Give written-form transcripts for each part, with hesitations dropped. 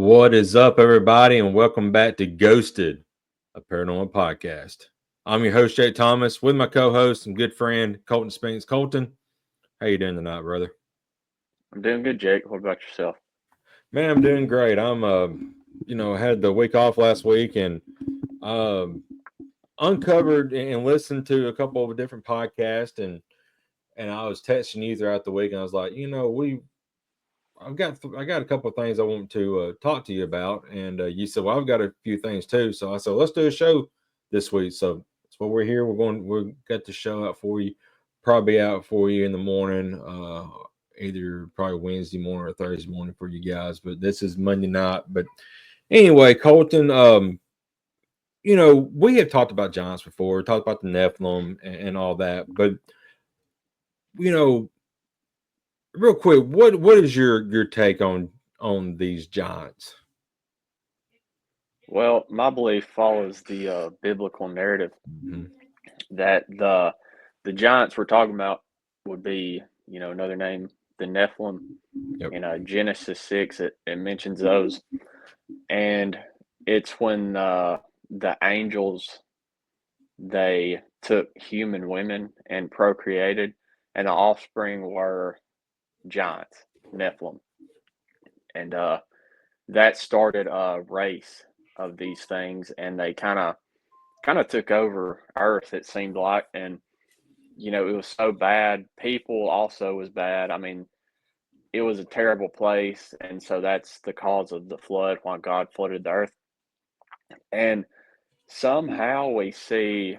What is up, everybody, and welcome back to Ghosted, a paranormal podcast. I'm your host, Jake Thomas, with my co-host and good friend, Colton Spinks. Colton, how you doing tonight, brother? I'm doing good, Jake. What about yourself? Man, I'm doing great. I'm, had the week off last week and uncovered and listened to a couple of different podcasts, and I was texting you throughout the week, and I was like, I got a couple of things I want to talk to you about, and you said, "Well, I've got a few things too." So I said, "Let's do a show this week." So that's what we're here. We'll get the show out for you, probably out for you in the morning, either probably Wednesday morning or Thursday morning for you guys. But this is Monday night. But anyway, Colton, we have talked about giants before, talked about the Nephilim and all that, but you know real quick, what is your take on these giants? Well, my belief follows the biblical narrative Mhm. that the giants we're talking about would be, another name, the Nephilim. Yep. In Genesis 6, it mentions those, and it's when the angels they took human women and procreated, and the offspring were giants, Nephilim, and that started a race of these things, and they kind of took over Earth. It seemed like, and it was so bad. People also was bad. I mean, it was a terrible place, and so that's the cause of the flood. Why God flooded the earth, and somehow we see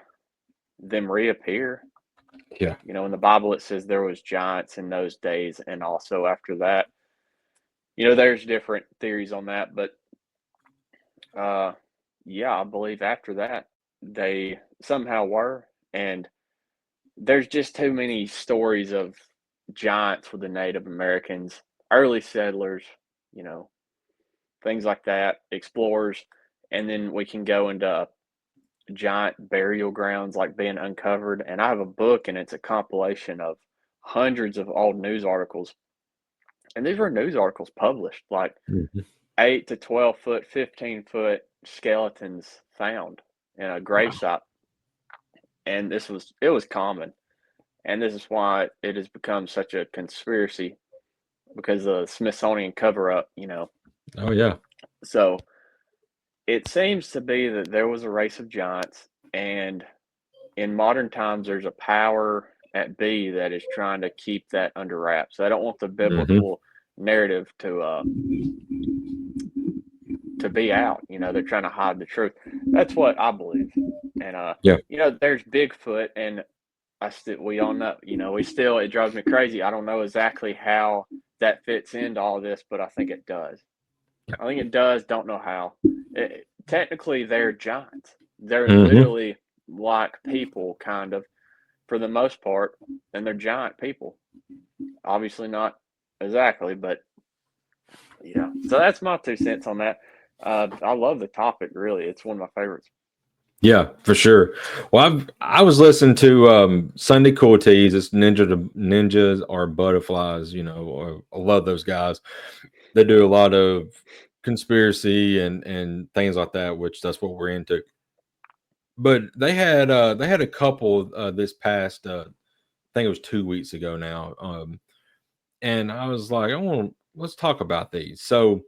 them reappear. Yeah. In the Bible it says there was giants in those days, and also after that. There's different theories on that, but uh, yeah, I believe after that they somehow were, and there's just too many stories of giants with the Native Americans, early settlers, you know, things like that, explorers, and then we can go into giant burial grounds like being uncovered. And I have a book, and it's a compilation of hundreds of old news articles, and these were news articles published like Mhm. 8 to 12 foot, 15-foot skeletons found in a Wow. gravesite, and it was common, and this is why it has become such a conspiracy because of the Smithsonian cover up. Oh yeah. So it seems to be that there was a race of giants, and in modern times, there's a power at B that is trying to keep that under wraps. They don't want the Hmm. biblical narrative to be out. They're trying to hide the truth. That's what I believe. And Yeah. there's Bigfoot, and we all know. We still it drives me crazy. I don't know exactly how that fits into all this, but I think it does. I think it does. Don't know how. Technically, they're giants. They're Hmm. literally like people, kind of, for the most part, and they're giant people. Obviously, not exactly, but yeah. So that's my 2 cents on that. I love the topic. Really, it's one of my favorites. Yeah, for sure. Well, I was listening to Sunday Cool Teas. It's ninjas or butterflies. I love those guys. They do a lot of conspiracy and things like that, which that's what we're into. But they had a couple this past I think it was 2 weeks ago now. And I was like, let's talk about these. So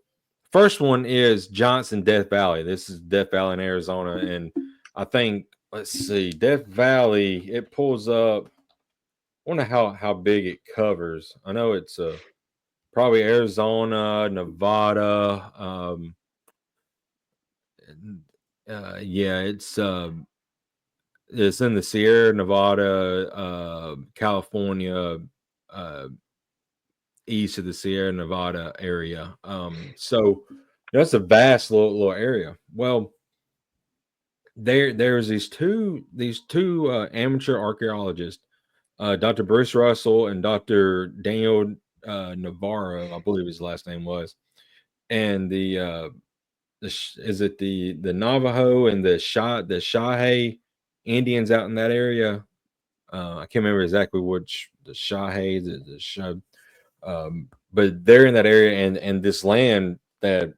first one is Johnson Death Valley. This is Death Valley in Arizona. And I think, let's see, Death Valley, it pulls up. I wonder how big it covers. I know it's probably Arizona, Nevada. Yeah, it's in the Sierra Nevada, California, uh, east of the Sierra Nevada area. So that's a vast little area. Well, there's these two amateur archaeologists, Dr. Bruce Russell and Dr. Daniel Navarro, I believe his last name was, and is it the Navajo and the Shahe Indians out in that area? I can't remember exactly which the Shahe the Shah, but they're in that area, and this land that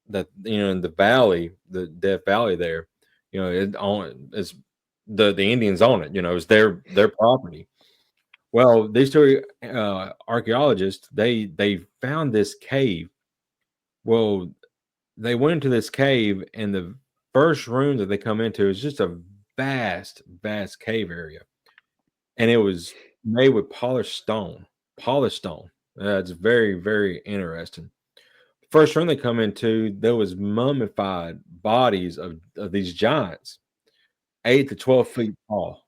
that in the valley, the Death Valley there, it's the Indians own it. It's their property. Well, these two archaeologists, they found this cave. Well, they went into this cave, and the first room that they come into is just a vast cave area, and it was made with polished stone. Polished stone. It's very interesting. First room they come into, there was mummified bodies of these giants, 8 to 12 feet tall,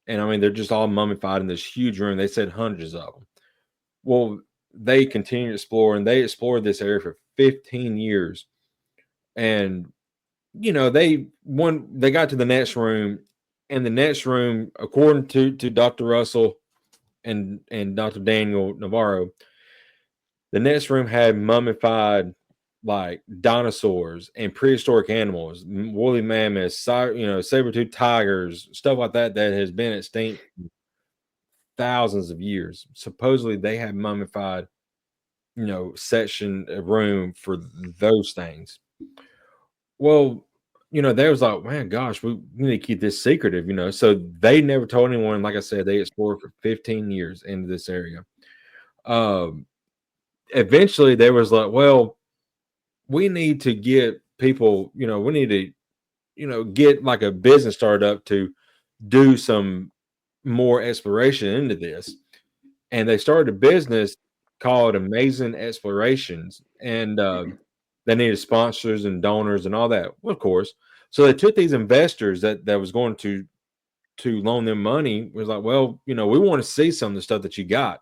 and I mean they're just all mummified in this huge room. They said hundreds of them. Well, they continued to explore, and they explored this area for 15 years, and they got to the next room, and the next room, according to Dr. Russell and Dr. Daniel Navarro, the next room had mummified like dinosaurs and prehistoric animals, woolly mammoths, saber-toothed tigers, stuff like that that has been extinct thousands of years. Supposedly, they had mummified, section a room for those things. Well, they was like, man, gosh, we need to keep this secretive, So they never told anyone. Like I said, they explored for 15 years into this area. Um, Eventually, they was like, well, we need to get people, we need to, get like a business started up to do some more exploration into this. And they started a business called Amazing Explorations. And they needed sponsors and donors and all that, well, of course. So they took these investors that was going to loan them money. Was like, well, we want to see some of the stuff that you got,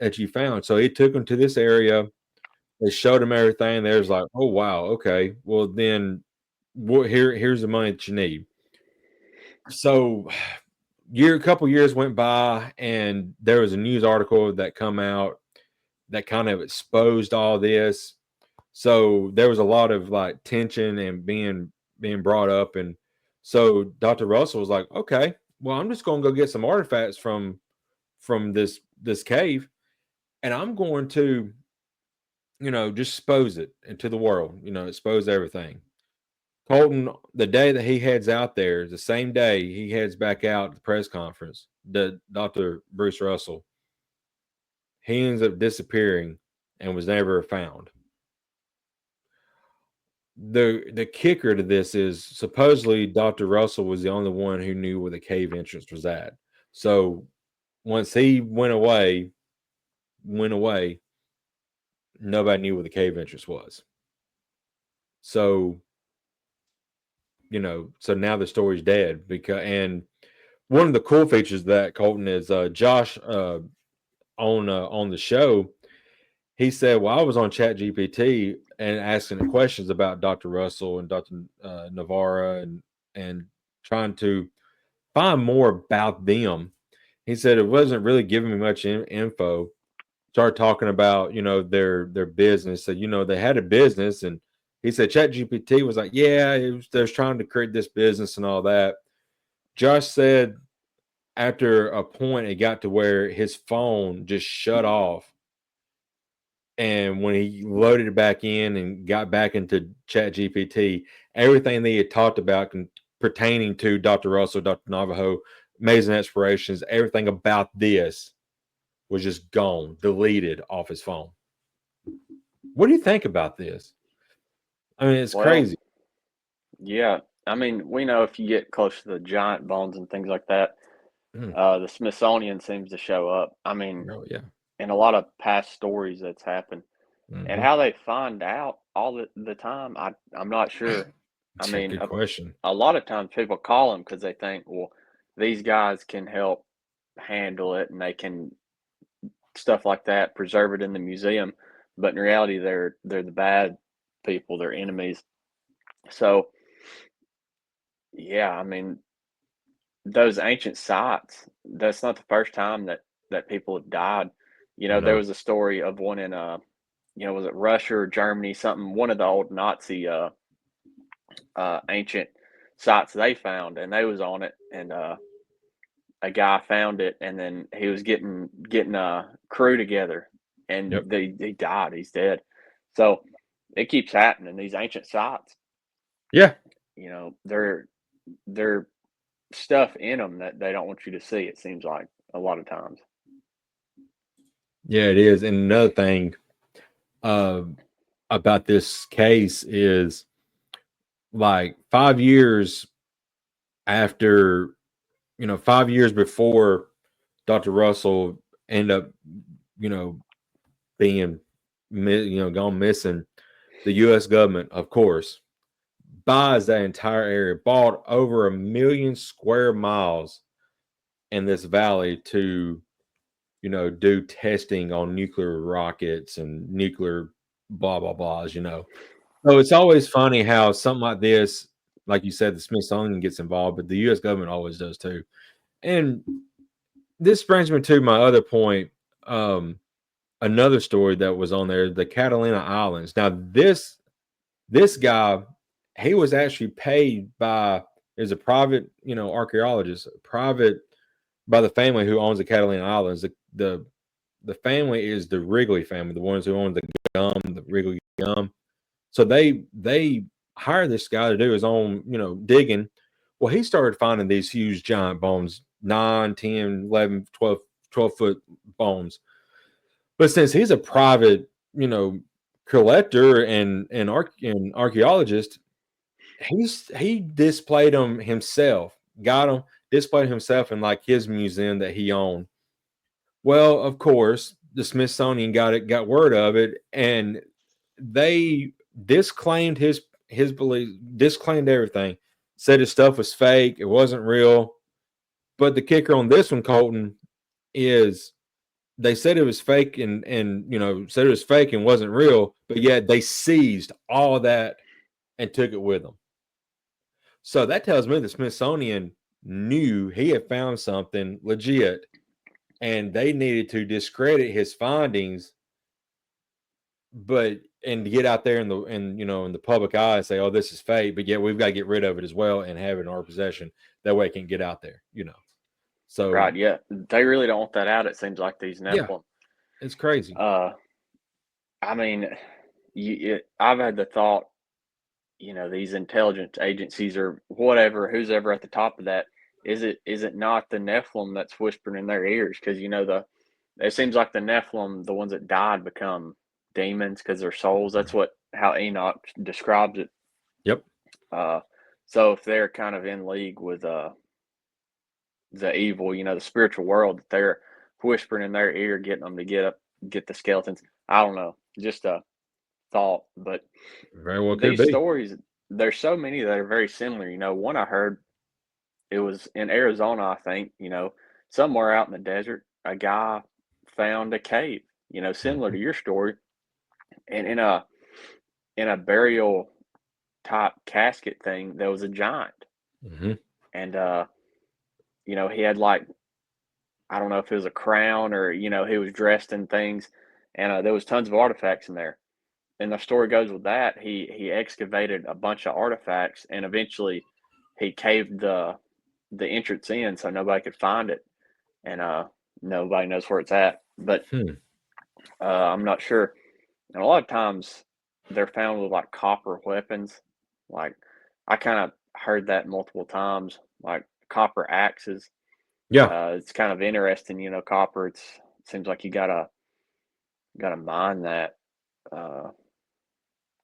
that you found. So he took them to this area. They showed them everything. There's like, oh wow, okay. Well then, here's the money that you need. So a couple years went by, and there was a news article that come out that kind of exposed all this. So there was a lot of like tension and being brought up, and so Dr. Russell was like, okay, well, I'm just going to go get some artifacts from this cave, and I'm going to just expose it into the world, expose everything. Colton, the day that he heads out there, the same day he heads back out to the press conference, the Dr. Bruce Russell, he ends up disappearing and was never found. The kicker to this is supposedly Dr. Russell was the only one who knew where the cave entrance was at. So once he went away, nobody knew where the cave entrance was. So so now the story's dead. And one of the cool features of that, Colton, is Josh on the show. He said, "Well, I was on Chat GPT and asking the questions about Dr. Russell and Dr. Navarra and trying to find more about them." He said it wasn't really giving me much info. Started talking about their business. So they had a business, and he said ChatGPT was like, yeah, they're trying to create this business and all that. Josh said after a point, it got to where his phone just shut off, and when he loaded it back in and got back into ChatGPT, everything that he had talked about pertaining to Dr. Russell, Dr. Navajo, Amazing Explorations, everything about this was just gone, deleted off his phone. What do you think about this? I mean, it's Well, crazy. yeah. I mean, we know if you get close to the giant bones and things like that, Mm. the Smithsonian seems to show up. I mean, Oh yeah. in a lot of past stories that's happened, and Mm-hmm. how they find out all the time, I'm not sure. I Yeah, mean, good question. a lot of times people call them because they think, well, these guys can help handle it and they can stuff like that, preserve it in the museum. But in reality, they're the bad people, they're enemies. So yeah, I mean, those ancient sites, that's not the first time that people have died. There No. was a story of one in was it Russia or Germany, something, one of the old Nazi ancient sites they found, and they was on it, and a guy found it, and then he was getting a crew together, and Yep. he died. He's dead. So it keeps happening. These ancient sites, Yeah. you know, they're stuff in them that they don't want you to see. It seems like a lot of times. Yeah, it is. And another thing uh, about this case is like 5 years after, 5 years before Dr. Russell ended up, you know, being, gone missing, the U.S. government, of course, buys that entire area, bought over 1 million square miles in this valley to, do testing on nuclear rockets and nuclear blah blah blahs. So it's always funny how something like this, like you said, the Smithsonian gets involved, but the U.S. government always does too. And this brings me to my other point. Um, Another story that was on there, the Catalina Islands. Now, this guy, he was actually paid by is a private, archaeologist, private by the family who owns the Catalina Islands. The family is the Wrigley family, the ones who own the gum, the Wrigley gum. So they hired this guy to do his own, digging. Well, he started finding these huge giant bones, 9, 10, 11, 12, 12-foot bones. But since he's a private, collector and archaeologist, he displayed them himself, got them, displayed himself in like his museum that he owned. Well, of course, the Smithsonian got word of it, and they disclaimed his belief, disclaimed everything, said his stuff was fake, it wasn't real. But the kicker on this one, Colton, is they said it was fake and said it was fake and wasn't real, but yet they seized all that and took it with them. So that tells me the Smithsonian knew he had found something legit, and they needed to discredit his findings, but and to get out there in the public eye and say, "Oh, this is fake," but yet we've got to get rid of it as well and have it in our possession. That way, it can get out there. So Right? Yeah, they really don't want that out. It seems like these yeah, Nephilim. it's crazy. Uh, I mean, I've had the thought, these intelligence agencies or whatever, who's ever at the top of that, is it not the Nephilim that's whispering in their ears? Because it seems like the Nephilim, the ones that died, become demons because their souls. That's how Enoch describes it. Yep. Uh, so if they're kind of in league with the evil, the spiritual world, that they're whispering in their ear, getting them to get the skeletons. I don't know, just a thought, but Very well could these be. stories, there's so many that are very similar. One I heard, it was in Arizona, I think, somewhere out in the desert, a guy found a cave, similar Mhm. to your story, and in a burial type casket thing, there was a giant, Mhm. and he had like, I don't know if it was a crown or he was dressed in things, and there was tons of artifacts in there. And the story goes with that he excavated a bunch of artifacts, and eventually he caved the entrance in so nobody could find it, and nobody knows where it's at. But Hmm. I'm not sure. And a lot of times they're found with like copper weapons. Like I kind of heard that multiple times, like copper axes. Yeah. It's kind of interesting, copper. It seems like you gotta mine that. Uh,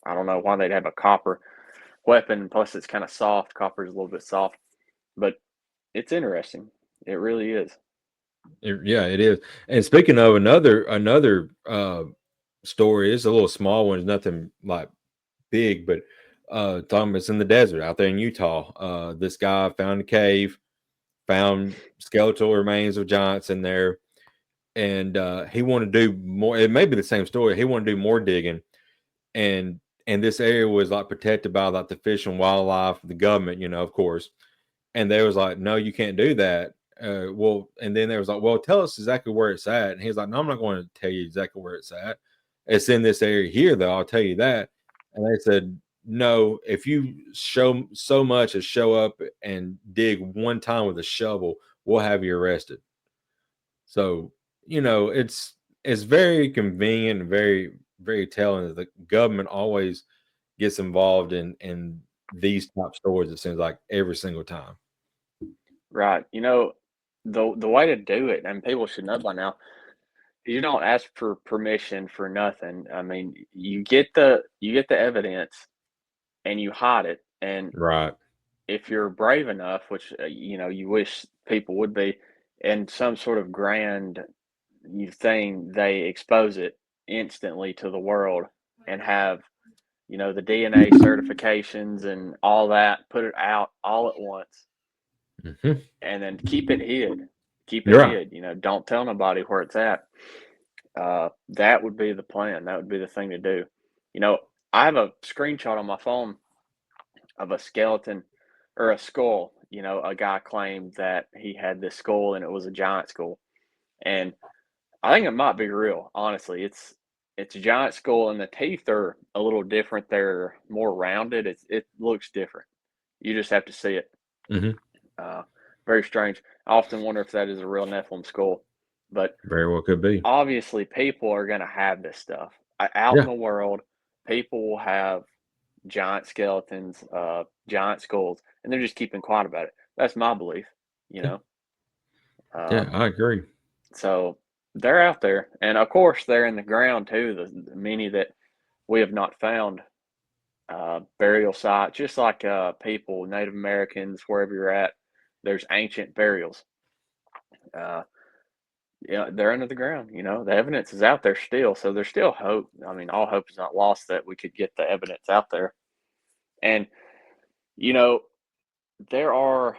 I don't know why they'd have a copper weapon. Plus, it's kind of soft. Copper is a little bit soft, but it's interesting. It really is. Yeah, it is. And speaking of another story, it's a little small one. It's nothing like big, but talking it's in the desert out there in Utah. This guy found a cave, found skeletal remains of giants in there, and he wanted to do more. It may be the same story. He wanted to do more digging, and this area was like protected by like the fish and wildlife, the government, of course. And they was like, no, you can't do that. Well, and then they was like, well, tell us exactly where it's at. And he's like, no, I'm not going to tell you exactly where it's at. It's in this area here, though. I'll tell you that. And they said, no, if you show so much as show up and dig one time with a shovel, we'll have you arrested. So, it's very convenient, very very telling that the government always gets involved in these top stories. It seems like every single time. Right. You know, the way to do it, and people should know by now, you don't ask for permission for nothing. I mean, you get the evidence and you hide it. And Right. if you're brave enough, which you wish people would be, in some sort of grand thing, they expose it instantly to the world and have the DNA certifications and all that, put it out all at once, Hmm. and then keep it hid. Keep it You're right. hid. Don't tell nobody where it's at. That would be the plan. That would be the thing to do. You know, I have a screenshot on my phone of a skeleton or a skull. A guy claimed that he had this skull and it was a giant skull. And I think it might be real, honestly. It's a giant skull and the teeth are a little different. They're more rounded. It looks different. You just have to see it. Hmm. Uh, Very strange. I often wonder if that is a real Nephilim skull. But Very well could be. obviously, people are going to have this stuff out in Yeah. the world. People will have giant skeletons, giant skulls, and they're just keeping quiet about it. That's my belief, you Yeah. know. Uh, Yeah. I agree. so they're out there, and of course they're in the ground too. The many that we have not found burial sites, just like people, Native Americans, wherever you're at. There's ancient burials. Uh, yeah, they're under the ground. The evidence is out there still, so there's still hope. I mean, all hope is not lost that we could get the evidence out there. And you know, there are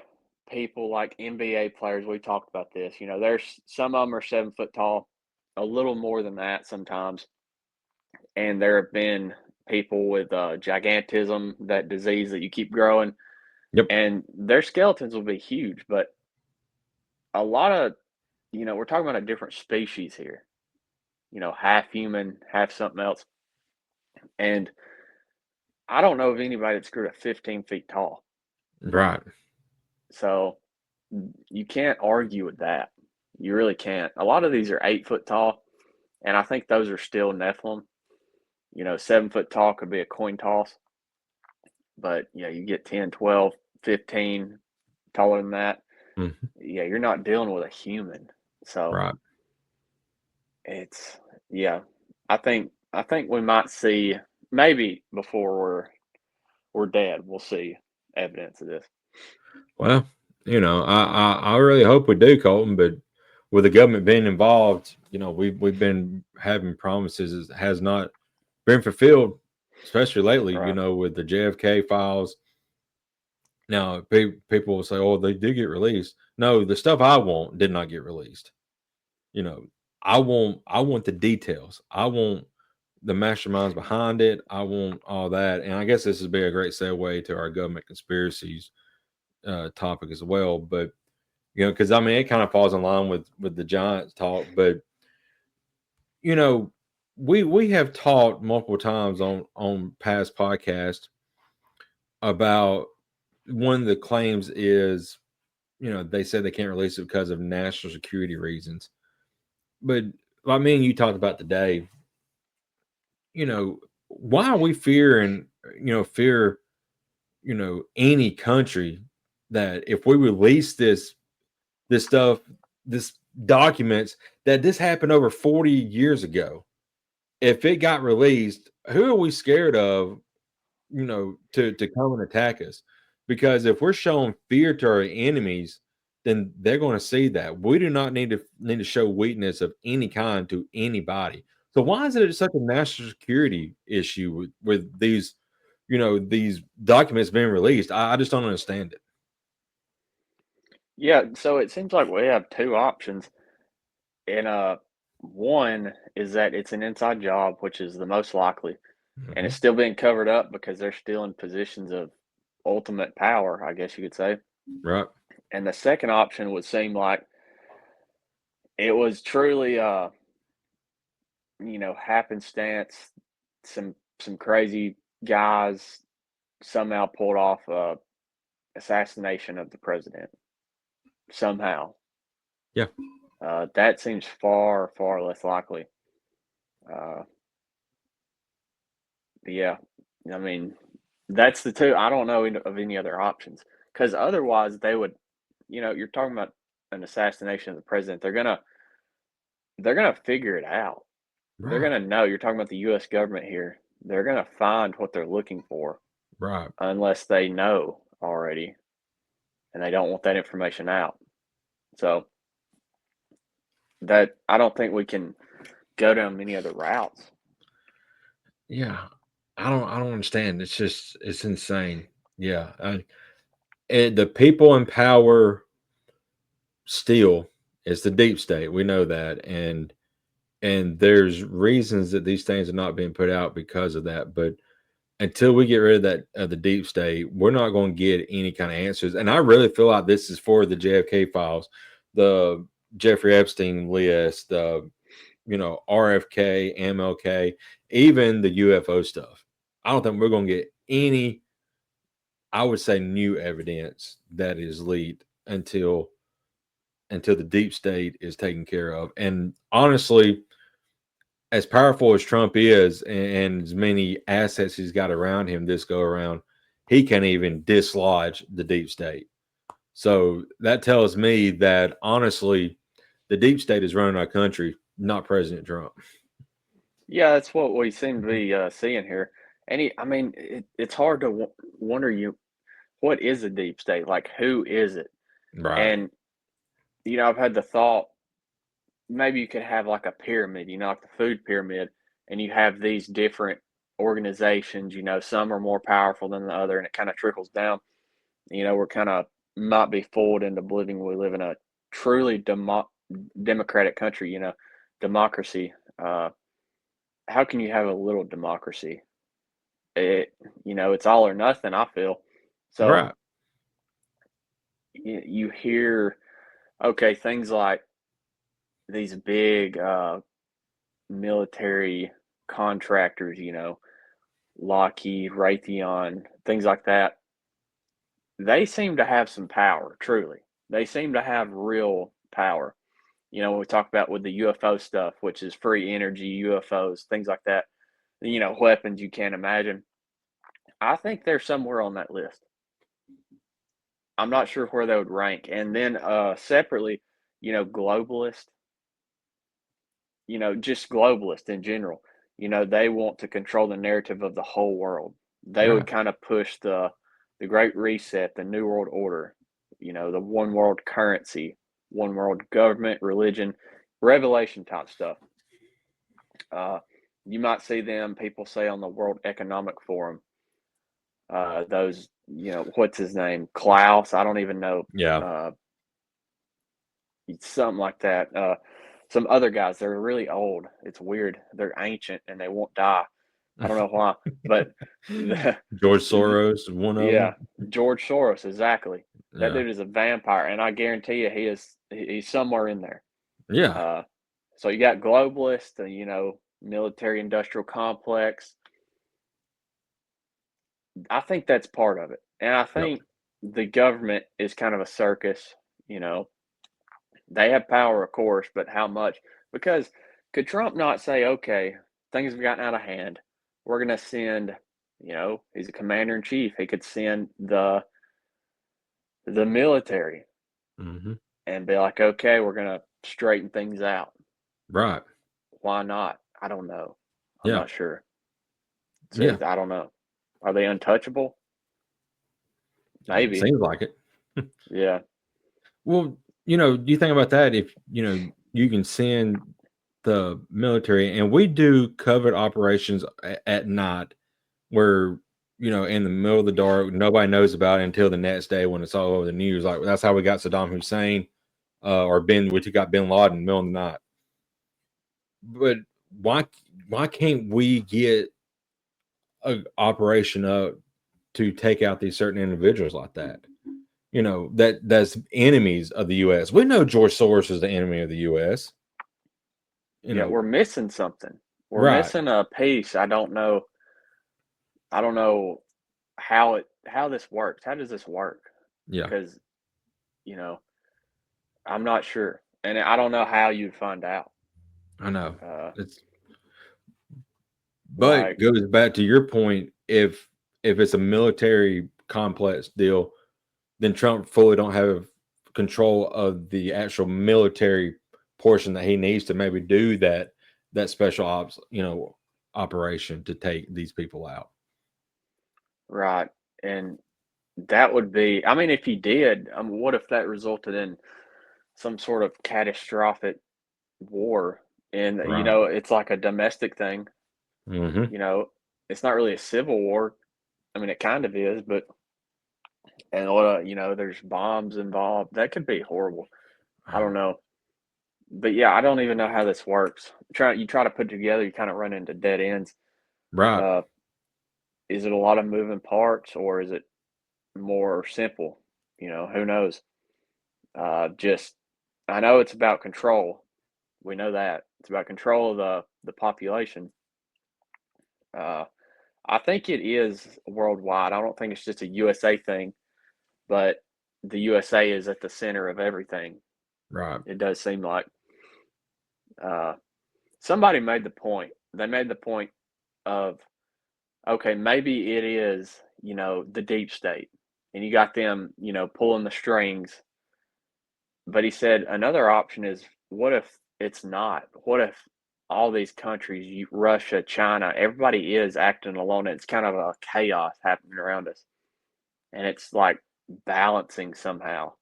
people like NBA players. We talked about this. There's some of them are 7 foot tall, a little more than that sometimes, and there have been people with gigantism, that disease that you keep growing, Yep. and their skeletons will be huge. But a lot of we're talking about a different species here. Half human, half something else, and I don't know of anybody that's grew to 15 feet tall. Right. So you can't argue with that. You really can't. A lot of these are 8 foot tall, and I think those are still Nephilim. 7 foot tall could be a coin toss, but you get 10, 12, 15 taller than that. Hmm. Yeah, you're not dealing with a human. So Right. it's yeah. I think we might see, maybe before we're dead, we'll see evidence of this. Well, I really hope we do, Colton. But with the government being involved, we've been having promises that has not been fulfilled, especially lately. Right. With the JFK files. Now, people will say, "Oh, they did get released." No, the stuff I want did not get released. You know, I want the details. I want the masterminds behind it. I want all that. And I guess this would be a great segue to our government conspiracies topic as well. But because I mean, it kind of falls in line with the Giants talk. But you know, we have talked multiple times on past podcasts about one of the claims is they said they can't release it because of national security reasons. But like me and you talked about today, why are we fearing fear any country that if we release this stuff, this documents that this happened over 40 years ago, if it got released, who are we scared of, to come and attack us? Because if we're showing fear to our enemies, then they're going to see that. We do not need to show weakness of any kind to anybody. So why is it such a national security issue with these, these documents being released? I just don't understand it. Yeah, so it seems like we have two options. And one is that it's an inside job, which is the most likely, and it's Mhm. still being covered up because they're still in positions of ultimate power, I guess you could say. Right. And the second option would seem like it was truly happenstance, some crazy guys somehow pulled off assassination of the president somehow. Yeah. That seems far, far less likely. Uh, Yeah, I mean, that's the two. I don't know of any other options because otherwise they would. You're talking about an assassination of the president. They're gonna figure it out. They're Right. gonna know. You're talking about the U.S. government here. They're gonna find what they're looking for Right. unless they know already, and they don't want that information out. So that I don't think we can go down many other routes. Yeah. I don't understand. It's just it's insane. Yeah. And the people in power still is the deep state. We know that. And there's reasons that these things are not being put out because of that. But until we get rid of that of the deep state, we're not going to get any kind of answers. And I really feel like this is for the JFK files, the Jeffrey Epstein list, the RFK, MLK, even the UFO stuff. I don't think we're going to get any, I would say, new evidence that is leaked until the deep state is taken care of. And honestly, as powerful as Trump is and as many assets he's got around him this go around, he can't even dislodge the deep state. So that tells me that honestly, the deep state is running our country, not President Trump. Yeah, that's what we seem to be seeing here. I mean, it's hard to wonder what is a deep state? Like, who is it? Right. And I've had the thought maybe you could have like a pyramid, like the food pyramid, and you have these different organizations. Some are more powerful than the other, and it kind of trickles down. We're kind of might be fooled into believing we live in a truly democratic country. Democracy. How can you have a little democracy? It's all or nothing. I feel so. Right. You hear okay things like these big military contractors, Lockheed, Raytheon, things like that. They seem to have some power, truly. They seem to have real power. When we talk about with the UFO stuff, which is free energy, UFOs, things like that, weapons you can't imagine. I think they're somewhere on that list. I'm not sure where they would rank. And then separately, globalist, just globalists in general. They want to control the narrative of the whole world. They would Right. kind of push the Great Reset, the New World Order, the one world currency, one world government, religion, revelation type stuff. Uh, you might see them, people say on the World Economic Forum, those, what's his name? Klaus, I don't even know. Yeah. Uh, something like that. Some other guys, they're really old. It's weird. They're ancient and they won't die. I don't know why, but the, George Soros is one of yeah, them. George Soros, exactly. That Yeah. dude is a vampire, and I guarantee you, he's somewhere in there. Yeah. Uh, so you got globalists, military industrial complex. I think that's part of it, and I Yep. think the government is kind of a circus. You know, they have power, of course, but how much? Because could Trump not say, okay, things have gotten out of hand. We're going to send, he's a commander in chief. He could send the military Hmm. and be like, okay, we're going to straighten things out. Right. Why not? I don't know. I'm Yeah. not sure. So, Yeah. I don't know. Are they untouchable? It Maybe. seems like it. Yeah. Well, you think about that if, you can send the military and we do covert operations at night where, in the middle of the dark, nobody knows about it until the next day when it's all over the news. Like that's how we got Saddam Hussein, we got Bin Laden in the middle of the night. But why why can't we get a operation up to take out these certain individuals like that? That's enemies of the US. We know George Soros is the enemy of the US. You Yeah. We're know, missing something. We're right. missing a piece. I don't know. I don't know how this works. How does this work? Yeah, Because, you know, I'm not sure. And I don't know how you'd find out. I know. Uh, It's But Like, it goes back to your point, if it's a military complex deal, then Trump fully don't have control of the actual military portion that he needs to maybe do that special ops, operation to take these people out. right. And that would be, I mean, if he did, what if that resulted in some sort of catastrophic war? And, Right. it's like a domestic thing, Hmm. you know, it's not really a civil war. I mean, it kind of is, but, and a lot of, there's bombs involved. That could be horrible. I don't know. But yeah, I don't even know how this works. You try to put it together, you kind of run into dead ends. Right. Uh, is it a lot of moving parts or is it more simple? Who knows? Just I know it's about control. We know that it's about control of the population. Uh, I think it is worldwide. I don't think it's just a USA thing, but the USA is at the center of everything. Right. It does seem like. Uh, Somebody made the point. They made the point of, okay, maybe it is, the deep state, and you got them, pulling the strings. But he said another option is, what if it's not? What if all these countries, Russia, China, everybody is acting alone, and it's kind of a chaos happening around us, and it's like balancing somehow.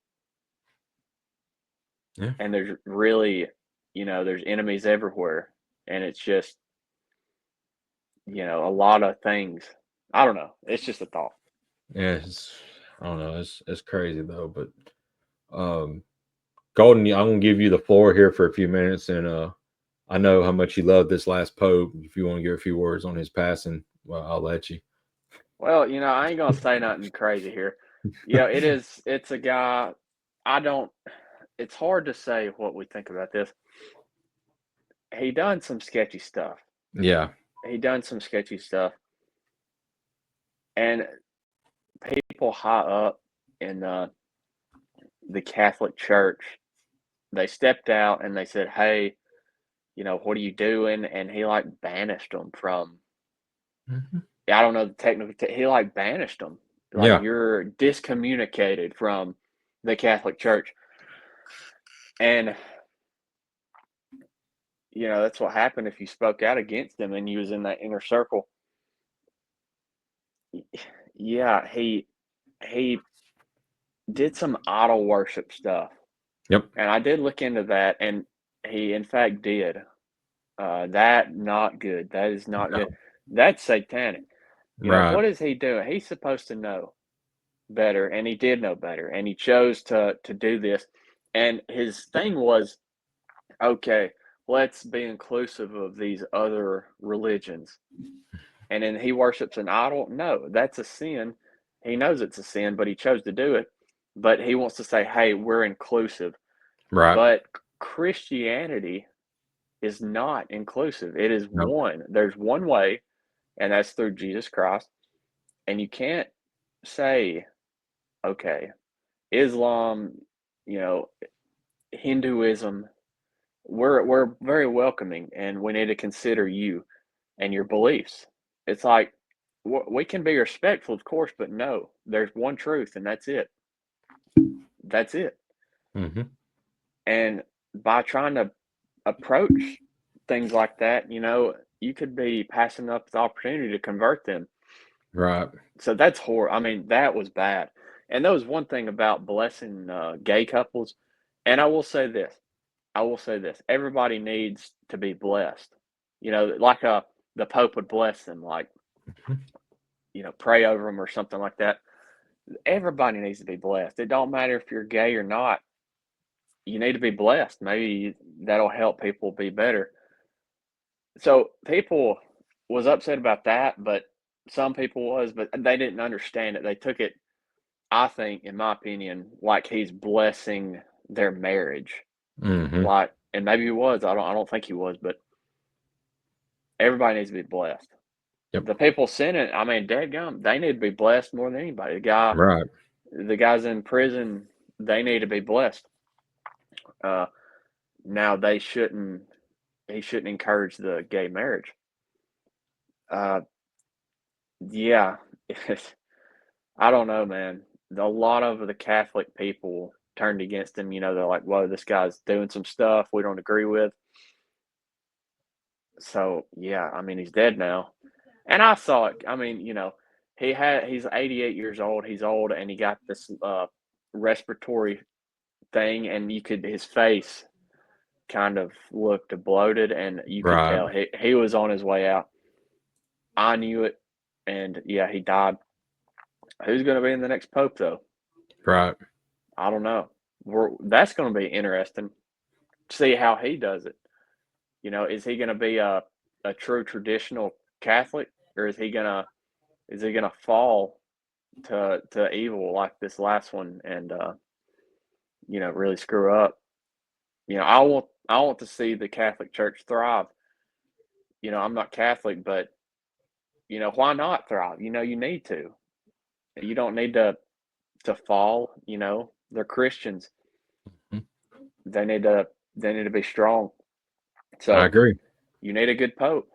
Yeah. And there's really, there's enemies everywhere, and it's just, a lot of things. I don't know. It's just a thought. Yeah. I don't know. It's crazy though, but um Golden, I'm gonna give you the floor here for a few minutes, and I know how much you love this last Pope. If you want to give a few words on his passing, well, I'll let you. Well, I ain't gonna say nothing crazy here. It's a guy. I don't. It's hard to say what we think about this. He done some sketchy stuff. Yeah. He done some sketchy stuff, and people high up in the Catholic Church, they stepped out and they said, "Hey, what are you doing?" And he like banished them from. Mhm. I don't know the technical. He like banished them. Like, Yeah. you're discommunicated from the Catholic Church, and that's what happened if you spoke out against him and you was in that inner circle. Yeah, he did some idol worship stuff, Yep. and I did look into that, and he in fact did. That not good. That is not good. No. That's satanic. Right. What is he doing? He's supposed to know better, and he did know better, and he chose to do this. And his thing was, okay, let's be inclusive of these other religions. And then he worships an idol. No, that's a sin. He knows it's a sin, but he chose to do it. But he wants to say, hey, we're inclusive. Right. But Christianity is not inclusive. It is Nope. one. There's one way, and that's through Jesus Christ. And you can't say, okay, Islam, you know, Hinduism, we're very welcoming, and we need to consider you and your beliefs. It's like, we can be respectful, of course, but no, there's one truth, and that's it. That's it. Hmm. And by trying to approach things like that, you could be passing up the opportunity to convert them. Right. So that's horrible. I mean, that was bad. And that was one thing about blessing gay couples. And I will say this. I will say this. Everybody needs to be blessed. Like the Pope would bless them, like, Mhm. pray over them or something like that. Everybody needs to be blessed. It don't matter if you're gay or not. You need to be blessed. Maybe that'll help people be better. So people was upset about that, but some people but they didn't understand it. They took it, I think, in my opinion, like he's blessing their marriage. Hmm. Like, and maybe he was. I don't think he was, but everybody needs to be blessed. Yep. The people sinning, I mean, dadgum, they need to be blessed more than anybody. Right. The guys in prison, they need to be blessed. Uh, Now he shouldn't encourage the gay marriage. Uh, yeah, I don't know, man. A lot of the Catholic people turned against him. They're like, "Whoa, this guy's doing some stuff we don't agree with." So yeah, I mean, he's dead now, and I saw it. I mean, he's 88 years old. He's old, and he got this respiratory thing, and you could his face kind of looked bloated, and you could Right, tell he was on his way out. I knew it, and yeah, he died. Who's going to be in the next pope, though? right. I don't know. That's going to be interesting. See how he does it. Is he going to be a true traditional Catholic, or is he gonna fall to evil like this last one and really screw up? I want to see the Catholic Church thrive. I'm not Catholic, but why not thrive? You need to. You don't need to fall. They're Christians. Mhm. They need to be strong. I So agree. you need a good pope.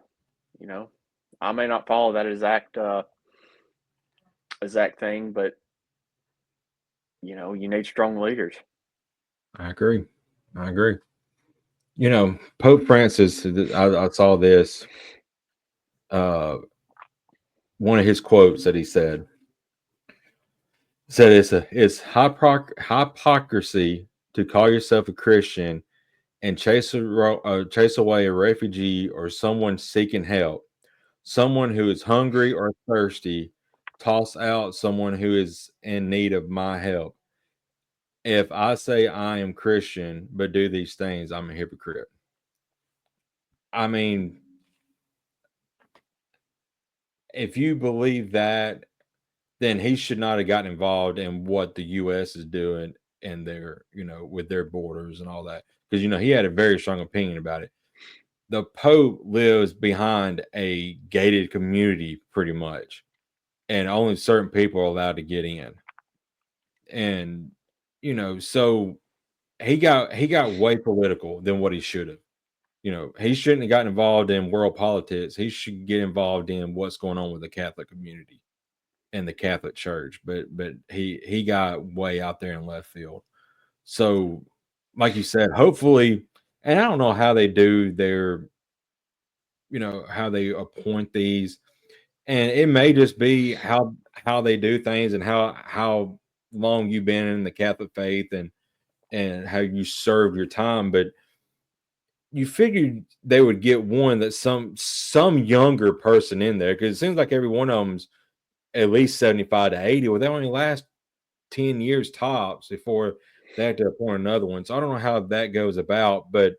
You know, I may not follow that exact thing, but you need strong leaders. I agree. I agree. Pope Francis, I saw this, uh, one of his quotes that he said it's hypocrisy to call yourself a Christian and chase away a refugee or someone seeking help, someone who is hungry or thirsty, toss out someone who is in need of my help. If I say I am Christian but do these things, I'm a hypocrite. I mean, if you believe that, then he should not have gotten involved in what the US is doing in their, with their borders and all that. Because he had a very strong opinion about it. The Pope lives behind a gated community pretty much, and only certain people are allowed to get in. And so he got way political than what he should have. He shouldn't have gotten involved in world politics. He should get involved in what's going on with the Catholic community and the Catholic Church. But he got way out there in left field. So, like you said, hopefully, and I don't know how they do their, how they appoint these, and it may just be how they do things and how long you've been in the Catholic faith and how you serve your time. But you figured they would get one that some younger person in there, because it seems like every one of them's at least 75 to 80. Well, they only last 10 years tops before they have to appoint another one. So I don't know how that goes about, but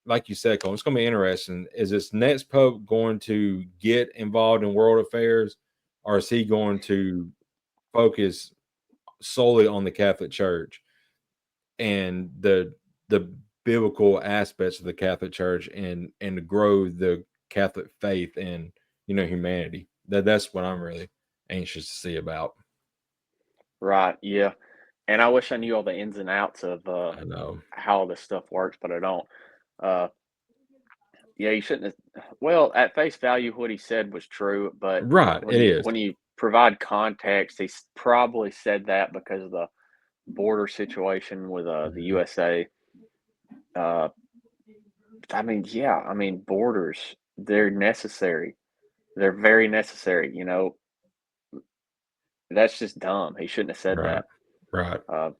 like you said, Colin, it's going to be interesting. Is this next pope going to get involved in world affairs, or is he going to focus solely on the Catholic Church and the biblical aspects of the Catholic Church and to grow the Catholic faith and humanity? That's what I'm really anxious to see about. Right. Yeah. And I wish I knew all the ins and outs of I know. how all this stuff works, but I don't. Uh, yeah, you shouldn't have. Well, at face value, what he said was true, but Right, when it you is. when you provide context, probably said that because of the border situation with the Mhm. USA. Uh, I mean, yeah, I mean, borders, they're necessary. They're very necessary. That's just dumb. He shouldn't have said Right, that. right, Uh,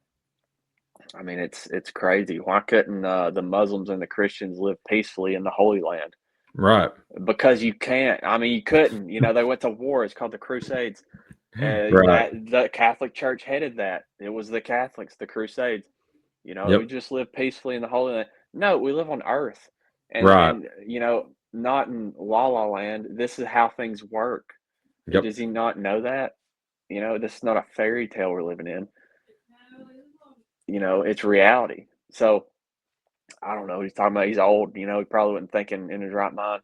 I mean, it's crazy. Why couldn't the Muslims and the Christians live peacefully in the Holy Land? right, Because you can't. I mean, you couldn't. They went to war. It's called the Crusades. right. The Catholic Church headed that. It was the Catholics, the Crusades. We Yep, just live peacefully in the Holy Land. No, we live on Earth, and right. not in La La Land. This is how things work. Yep. Does he not know that? This is not a fairy tale we're living in. It's reality. So I don't know. He's talking about he's old. He probably wasn't thinking in his right mind.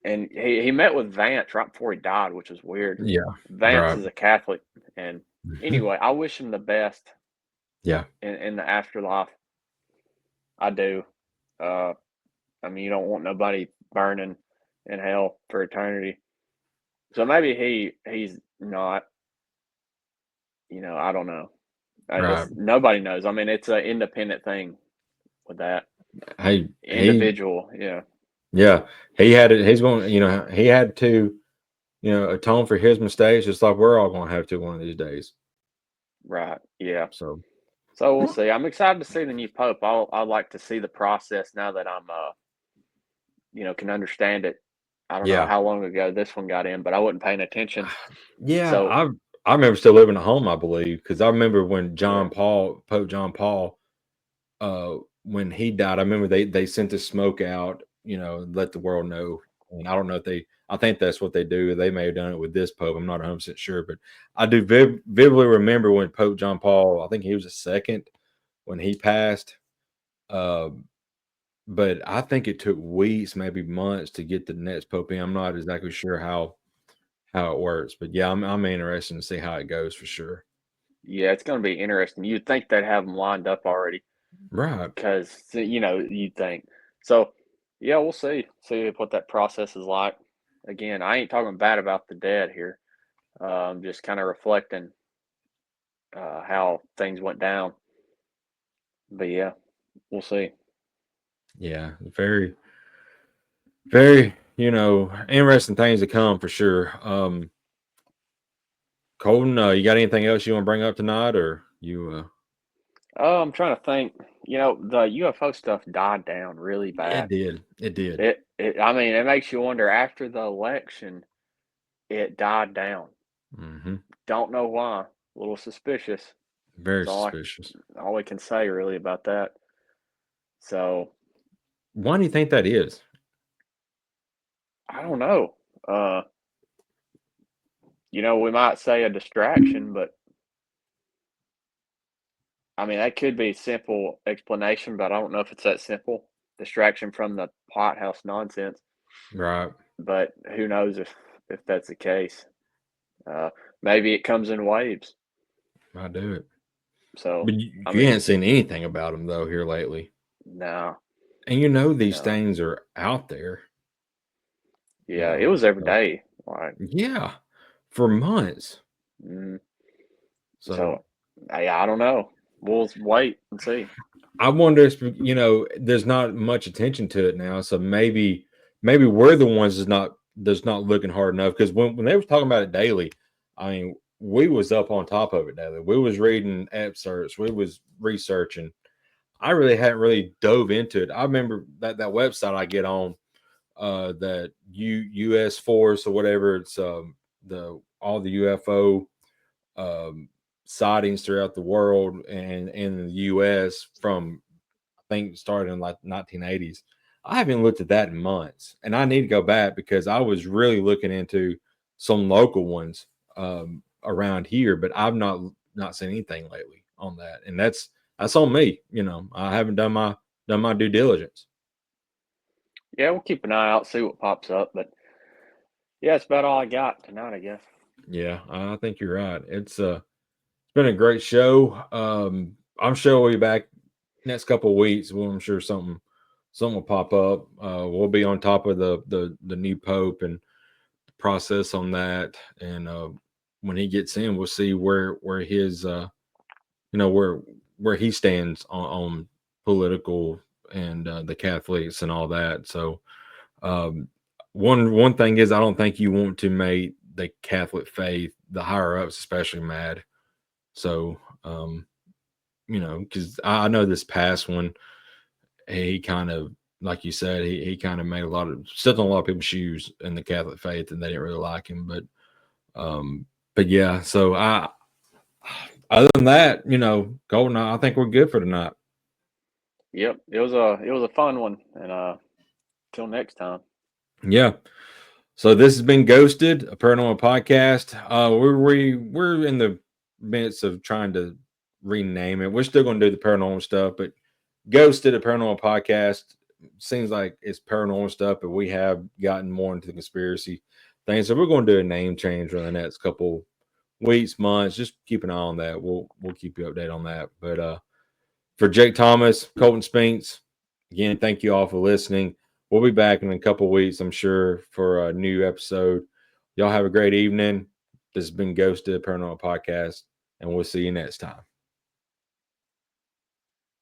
And he met with Vance right before he died, which is weird. Yeah, Vance right. is a Catholic, and Mhm. anyway, I wish him the best Yeah, in the afterlife. I do. Uh, I mean, you don't want nobody burning in hell for eternity. So maybe he's not. I don't know. Right. Nobody knows. I mean, it's an independent thing with that Hey, individual. Yeah, yeah, he had it. He's going. He had to. Atone for his mistakes, just like we're all going to have to one of these days. right. Yeah. So So we'll see. I'm excited to see the new pope. I'd like to see the process now that I'm can understand it. I don't know yeah, how long ago this one got in, but I wasn't paying attention. yeah. So I remember still living at home. I believe because I remember when yeah, Pope John Paul, uh, when he died. I remember they sent the smoke out. Let the world know. And I don't know if they. I think that's what they do. They may have done it with this pope. I'm not 100% sure, but I do vividly remember when Pope John Paul. I think he was the second when he passed. Um, but I think it took weeks, maybe months to get the next pope in. I'm not exactly sure how it works, but yeah, I'm interested to see how it goes for sure. yeah, it's going to be interesting. You'd think they'd have them lined up already Right. because you'd think. So yeah, we'll see what that process is like. Again, I ain't talking bad about the dead here. Just kind of reflecting how things went down. But yeah, we'll see. Yeah. Very, very, interesting things to come for sure. Colton, you got anything else you want to bring up tonight, or you? Oh, I'm trying to think. The UFO stuff died down really It bad. did. It did. I mean, it makes you wonder after the election, it died down. Hmm. Don't know why. A little suspicious. Very That's suspicious. all we can say really about that. So Why do you think that is? I don't know. Uh, we might say a distraction, but I mean that could be a simple explanation, but I don't know if it's that simple. Distraction from the White House nonsense. Right. But who knows if that's the case. Uh, Maybe it comes in waves. I do it. So But you, I you mean, ain't seen anything about them though here lately, no, and these no, things are out there. yeah, it was every So day. Like, yeah, for months. mm, So so I don't know. We'll wait and see. I wonder if there's not much attention to it now. So maybe we're the ones that's not looking hard enough. Because when they were talking about it daily, I mean, we was up on top of it daily. We was reading excerpts, we was researching. I really hadn't really dove into it. I remember that website I get on, that US Force or whatever. It's the all the UFO um, sightings throughout the world and in the U.S. from I think started in like 1980s. I haven't looked at that in months, and I need to go back because I was really looking into some local ones around here, but I've not seen anything lately on that, and that's on me. I haven't done my due diligence. Yeah, we'll keep an eye out, see what pops up. But yeah, it's about all I got tonight, I guess. Yeah, I think you're right. It's been a great show. I'm sure we'll be back next couple of weeks. Well, I'm sure something will pop up. We'll be on top of the new pope and the process on that. And when he gets in, we'll see where his where he stands on political and the Catholics and all that. So um, one thing is, I don't think you want to make the Catholic faith, the higher ups especially, mad. So because I know this past one, he kind of, like you said, he kind of made a lot of stepped on a lot of people's shoes in the Catholic faith, and they didn't really like him. But yeah. So other than that, Golden, I think we're good for tonight. Yep, it was a fun one, and till next time. Yeah. So this has been Ghosted, a paranormal podcast. We're in the midst of trying to rename it. We're still going to do the paranormal stuff, but Ghosted, a paranormal podcast, seems like it's paranormal stuff, but we have gotten more into the conspiracy thing. So we're going to do a name change in the next couple weeks, months. Just keep an eye on that. We'll keep you updated on that. But for Jake Thomas, Colton Spinks, again, thank you all for listening. we'll be back in a couple weeks, I'm sure, for a new episode. Y'all have a great evening. This has been Ghosted Paranormal Podcast, and we'll see you next time.